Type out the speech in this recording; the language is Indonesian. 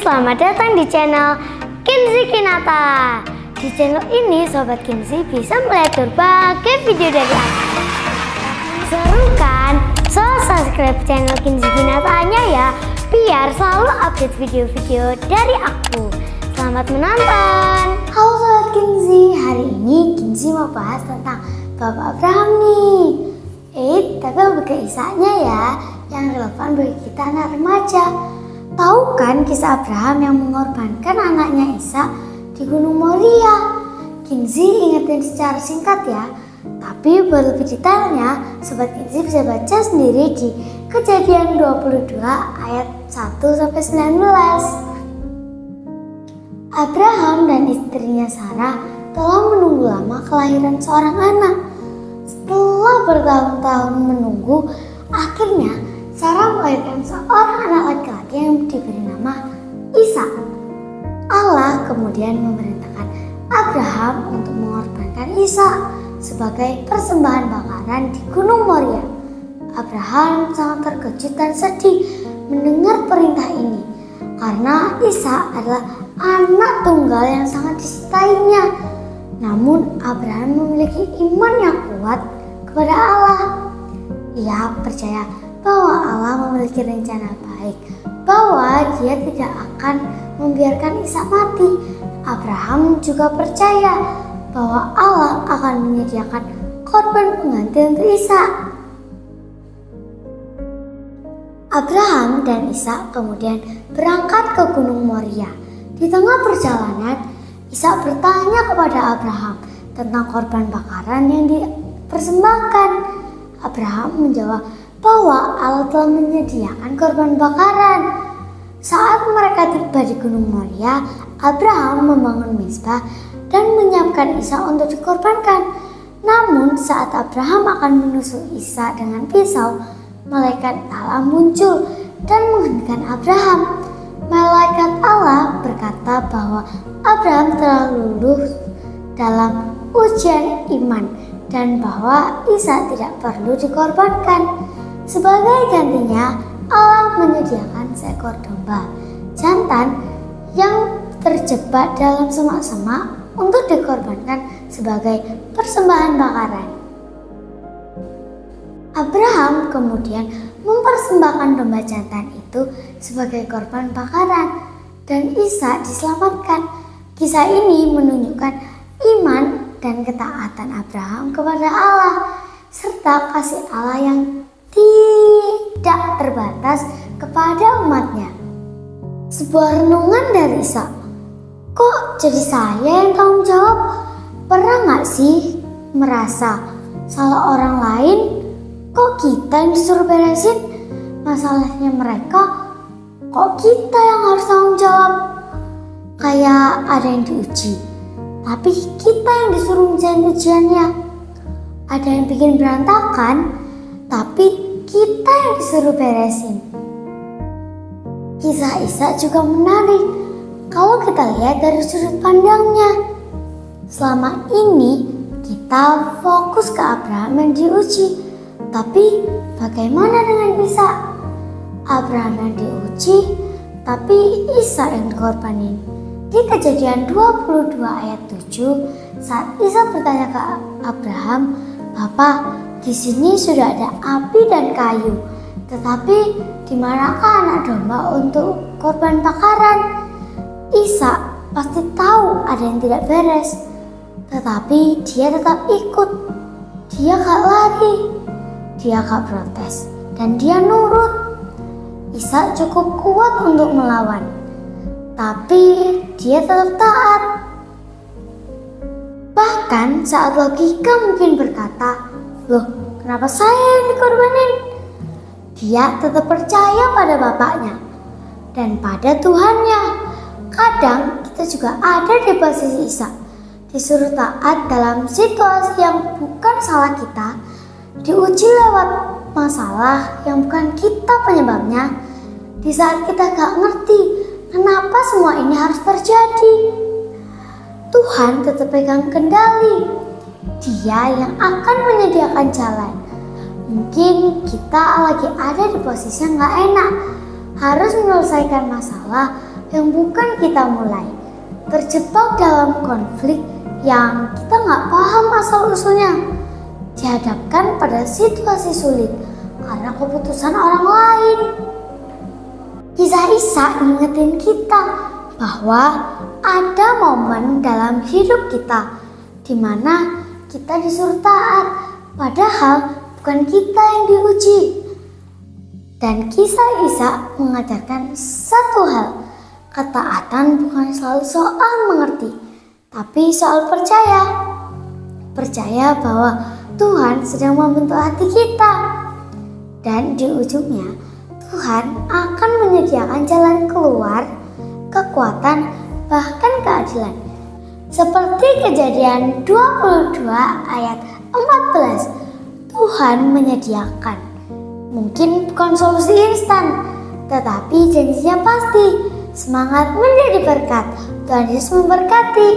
selamat datang di channel Kinzi Kinata. Di channel ini Sobat Kinzi bisa melihat berbagai video dari aku. Seru kan? So subscribe channel Kinzi Kinatanya ya, biar selalu update video-video dari aku. Selamat menonton. Halo Sobat Kinzi, hari ini Kinzi mau bahas tentang Bapak Abraham nih. Tapi lebih ke Ishak-nya ya, yang relevan bagi kita anak remaja. Tahu kan kisah Abraham yang mengorbankan anaknya Ishak di Gunung Moria? Kinzi ingetin secara singkat ya, tapi buat lebih detailnya Sobat Kinzi bisa baca sendiri di Kejadian 22 ayat 1-19. Abraham dan istrinya Sarah telah menunggu lama kelahiran seorang anak. Setelah bertahun-tahun menunggu, akhirnya Sarah melahirkan seorang anak laki-laki yang diberi nama Ishak. Allah kemudian memerintahkan Abraham untuk mengorbankan Ishak sebagai persembahan bakaran di Gunung Moria. Abraham sangat terkejut dan sedih mendengar perintah ini, karena Ishak adalah anak tunggal yang sangat disintainya. Namun Abraham memiliki iman yang kuat kepada Allah. Ia percaya bahwa Allah memiliki rencana baik, bahwa Dia tidak akan membiarkan Ishak mati. Abraham juga percaya bahwa Allah akan menyediakan korban pengganti untuk Ishak. Abraham dan Ishak kemudian berangkat ke Gunung Moria. Di tengah perjalanan, Ishak bertanya kepada Abraham tentang korban bakaran yang dipersembahkan. Abraham menjawab bahwa Allah telah menyediakan korban bakaran. Saat mereka tiba di Gunung Moria, Abraham membangun mezbah dan menyiapkan Ishak untuk dikorbankan. Namun saat Abraham akan menusuk Ishak dengan pisau, malaikat Allah muncul dan menghentikan Abraham. Malaikat Allah berkata bahwa Abraham telah lulus dalam ujian iman dan bahwa Ishak tidak perlu dikorbankan. Sebagai gantinya, Allah menyediakan seekor domba jantan yang terjebak dalam semak-semak untuk dikorbankan sebagai persembahan bakaran. Abraham kemudian mempersembahkan domba jantan itu sebagai korban bakaran dan Ishak diselamatkan. Kisah ini menunjukkan iman dan ketaatan Abraham kepada Allah serta kasih Allah yang tidak terbatas kepada umatnya. Sebuah renungan dari Ishak. Kok jadi saya yang tanggung jawab? Pernah gak sih merasa salah orang lain? Kok kita yang disuruh beresin masalahnya mereka? Kok kita yang harus tanggung jawab? Kayak ada yang diuji, tapi kita yang disuruh menjalani ujiannya. Ada yang bikin berantakan, tapi kita yang disuruh beresin. Kisah Ishak juga menarik kalau kita lihat dari sudut pandangnya. Selama ini kita fokus ke Abraham yang diuji, tapi bagaimana dengan Ishak? Abraham yang diuji, tapi Ishak yang dikorbanin. Di Kejadian 22 ayat 7, saat Ishak bertanya ke Abraham, "Bapak, di sini sudah ada api dan kayu, tetapi di manakah anak domba untuk korban bakaran?" Ishak pasti tahu ada yang tidak beres, tetapi dia tetap ikut. Dia gak lari, dia gak protes, dan dia nurut. Ishak cukup kuat untuk melawan, tapi dia tetap taat. Bahkan saat logika mungkin berkata, "Loh, kenapa saya yang dikorbanin?" Dia tetap percaya pada bapaknya dan pada Tuhannya. Kadang kita juga ada di posisi Ishak, disuruh taat dalam situasi yang bukan salah kita, diuji lewat masalah yang bukan kita penyebabnya. Di saat kita gak ngerti kenapa semua ini harus terjadi, Tuhan tetap pegang kendali. Dia yang akan menyediakan jalan. Mungkin kita lagi ada di posisi yang gak enak, harus menyelesaikan masalah yang bukan kita mulai. Terjebak dalam konflik yang kita nggak paham asal-usulnya. Dihadapkan pada situasi sulit karena keputusan orang lain. Kisah Ishak ngingetin kita bahwa ada momen dalam hidup kita di mana kita disuruh taat, padahal bukan kita yang diuji. Dan kisah Ishak mengajarkan satu hal, ketaatan bukan selalu soal mengerti, tapi soal percaya. Percaya bahwa Tuhan sedang membentuk hati kita. Dan di ujungnya, Tuhan akan menyediakan jalan keluar, kekuatan, bahkan keadilan. Seperti Kejadian 22 ayat 14, Tuhan menyediakan. Mungkin bukan solusi instan, tetapi janjinya pasti. Semangat menjadi berkat. Tuhan Yesus memberkati.